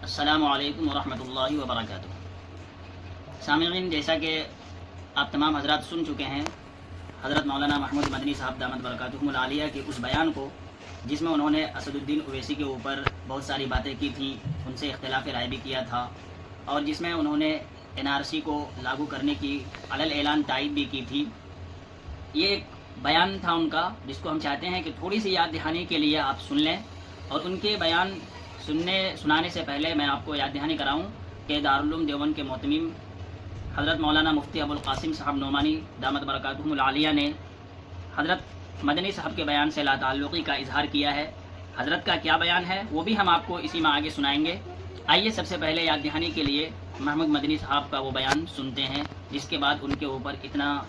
السلام علیکم ورحمۃ اللہ وبرکاتہ۔ سامعین، جیسا کہ آپ تمام حضرات سن چکے ہیں حضرت مولانا محمود مدنی صاحب دامت برکاتہم العالیہ کے اس بیان کو، جس میں انہوں نے اسد الدین اویسی کے اوپر بہت ساری باتیں کی تھیں، ان سے اختلاف رائے بھی کیا تھا، اور جس میں انہوں نے NRC کو لاگو کرنے کی علل اعلان تائید بھی کی تھی۔ یہ ایک بیان تھا ان کا، جس کو ہم چاہتے ہیں کہ تھوڑی سی یاد دہانی کے لیے آپ سن لیں، اور ان کے بیان سنانے سے پہلے میں آپ کو یاد دہانی کراؤں کہ دارالعلوم دیوبند کے محتمم حضرت مولانا مفتی ابوالقاسم صاحب نعمانی دامت برکاتہم العالیہ نے حضرت مدنی صاحب کے بیان سے لا تعلقی کا اظہار کیا ہے۔ حضرت کا کیا بیان ہے وہ بھی ہم آپ کو اسی میں آگے سنائیں گے۔ آئیے سب سے پہلے یاد دہانی کے لیے محمود مدنی صاحب کا وہ بیان سنتے ہیں، جس کے بعد ان کے اوپر اتنا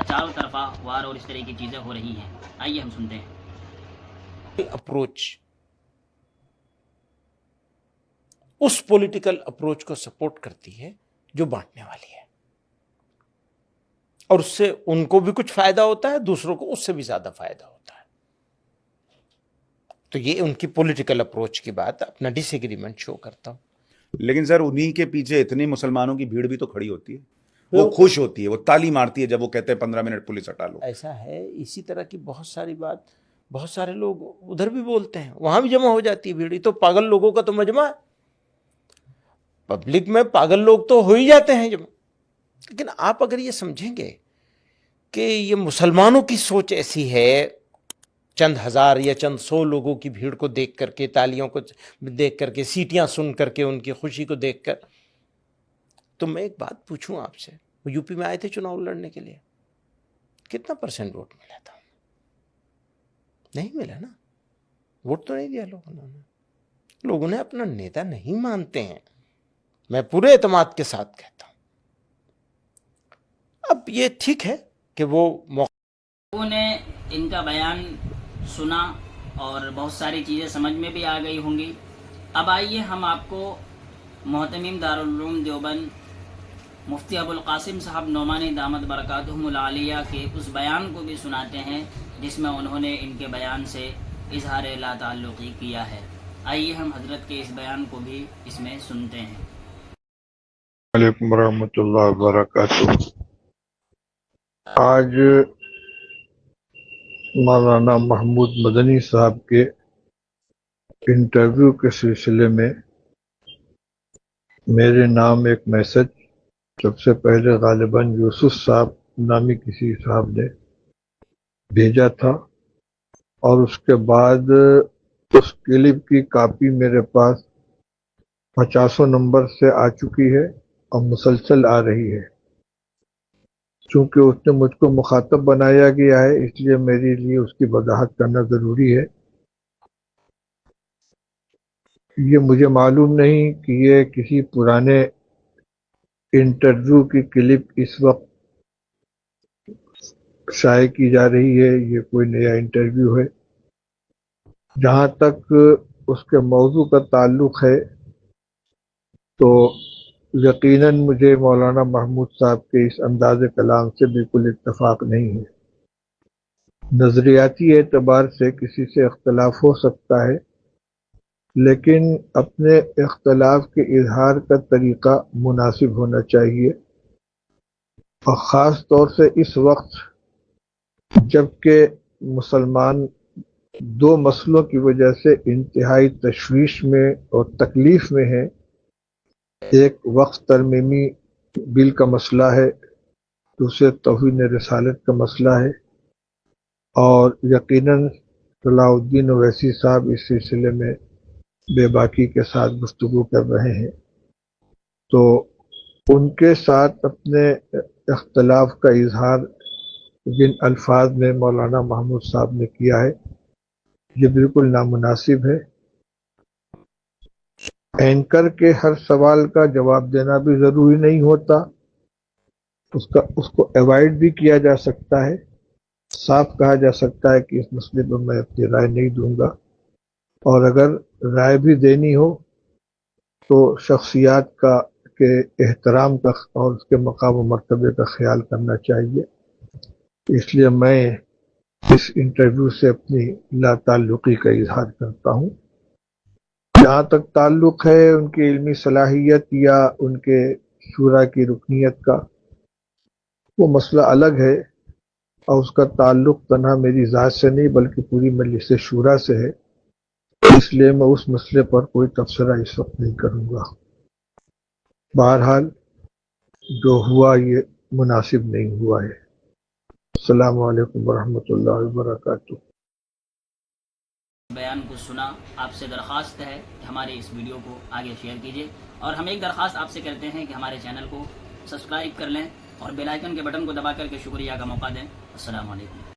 چاروں طرفہ وار اور اس طرح کی چیزیں ہو رہی ہیں۔ آئیے ہم سنتے ہیں۔ اپروچ اس پولیٹیکل اپروچ کو سپورٹ کرتی ہے جو بانٹنے والی ہے، اور اس سے ان کو بھی کچھ فائدہ ہوتا ہے، دوسروں کو اس سے بھی زیادہ فائدہ ہوتا ہے۔ تو یہ ان کی پولیٹیکل اپروچ کی بات، اپنا ڈس ایگریمنٹ شو کرتا ہوں۔ لیکن سر انہی کے پیچھے اتنی مسلمانوں کی بھیڑ بھی تو کھڑی ہوتی ہے، وہ خوش ہوتی ہے، وہ تالی مارتی ہے جب وہ کہتے ہیں 15 منٹ پولیس ہٹا لو۔ ایسا ہے، اسی طرح کی بہت ساری بات، بہت سارے لوگ ادھر بھی بولتے ہیں، وہاں بھی جمع ہو جاتی ہے بھیڑ۔ تو پاگل لوگوں کا تو مجمع ہے، پبلک میں پاگل لوگ تو ہو ہی جاتے ہیں جمع۔ لیکن آپ اگر یہ سمجھیں گے کہ یہ مسلمانوں کی سوچ ایسی ہے، چند ہزار یا چند سو لوگوں کی بھیڑ کو دیکھ کر کے، تالیوں کو دیکھ کر کے، سیٹیاں سن کر کے، ان کی خوشی کو دیکھ کر، تو میں ایک بات پوچھوں آپ سے، وہ UP میں آئے تھے چناؤ لڑنے کے لیے، کتنا % ووٹ ملا تھا؟ نہیں ملا نا، ووٹ تو نہیں دیا لوگوں نے اپنا نیتا نہیں مانتے ہیں، میں پورے اعتماد کے ساتھ کہتا ہوں۔ اب یہ ٹھیک ہے کہ وہ لوگوں نے ان کا بیان سنا اور بہت ساری چیزیں سمجھ میں بھی آ گئی ہوں گی۔ اب آئیے ہم آپ کو محتمم دارالعلوم دیوبند مفتی ابوالقاسم صاحب نعمانی دامت برکاتہم العالیہ کے اس بیان کو بھی سناتے ہیں، جس میں انہوں نے ان کے بیان سے اظہار لا تعلقی کیا ہے۔ آئیے ہم حضرت کے اس بیان کو بھی اس میں سنتے ہیں۔ علیکم ورحمۃ اللہ وبرکاتہ۔ آج مولانا محمود مدنی صاحب کے انٹرویو کے سلسلے میں میرے نام ایک میسج سب سے پہلے غالباً یوسف صاحب نامی کسی صاحب نے بھیجا تھا، اور اس کے بعد اس کلپ کی کاپی میرے پاس 50 نمبر سے آ چکی ہے اور مسلسل آ رہی ہے۔ چونکہ اس نے مجھ کو مخاطب بنایا گیا ہے، اس لیے میرے لیے اس کی وضاحت کرنا ضروری ہے۔ یہ مجھے معلوم نہیں کہ یہ کسی پرانے انٹرویو کی کلپ اس وقت شائع کی جا رہی ہے، یہ کوئی نیا انٹرویو ہے۔ جہاں تک اس کے موضوع کا تعلق ہے تو یقیناً مجھے مولانا محمود صاحب کے اس انداز کلام سے بالکل اتفاق نہیں ہے۔ نظریاتی اعتبار سے کسی سے اختلاف ہو سکتا ہے، لیکن اپنے اختلاف کے اظہار کا طریقہ مناسب ہونا چاہیے، اور خاص طور سے اس وقت جب کہ مسلمان دو مسئلوں کی وجہ سے انتہائی تشویش میں اور تکلیف میں ہیں۔ ایک وقت ترمیمی بل کا مسئلہ ہے، دوسرے توہین رسالت کا مسئلہ ہے، اور یقیناً صلاح الدین اویسی صاحب اس سلسلے میں بے باکی کے ساتھ گفتگو کر رہے ہیں، تو ان کے ساتھ اپنے اختلاف کا اظہار جن الفاظ میں مولانا محمود صاحب نے کیا ہے، یہ بالکل نامناسب ہے۔ اینکر کے ہر سوال کا جواب دینا بھی ضروری نہیں ہوتا، اس کو ایوائڈ بھی کیا جا سکتا ہے، صاف کہا جا سکتا ہے کہ اس مسئلے پر میں اپنی رائے نہیں دوں گا، اور اگر رائے بھی دینی ہو تو شخصیات کا کے احترام کا اور اس کے مقام و مرتبے کا خیال کرنا چاہیے۔ اس لیے میں اس انٹرویو سے اپنی لا تعلقی کا اظہار کرتا ہوں۔ جہاں تک تعلق ہے ان کی علمی صلاحیت یا ان کے شورا کی رکنیت کا، وہ مسئلہ الگ ہے، اور اس کا تعلق تنہا میری ذات سے نہیں بلکہ پوری مجلس شورا سے ہے، اس لیے میں اس مسئلے پر کوئی تبصرہ اس وقت نہیں کروں گا۔ بہرحال جو ہوا یہ مناسب نہیں ہوا ہے۔ السلام علیکم ورحمۃ اللہ وبرکاتہ۔ بیان کو سنا، آپ سے درخواست ہے کہ ہمارے اس ویڈیو کو آگے شیئر کیجیے، اور ہم ایک درخواست آپ سے کرتے ہیں کہ ہمارے چینل کو سبسکرائب کر لیں اور بیل آئیکن کے بٹن کو دبا کر کے شکریہ کا موقع دیں۔ السلام علیکم۔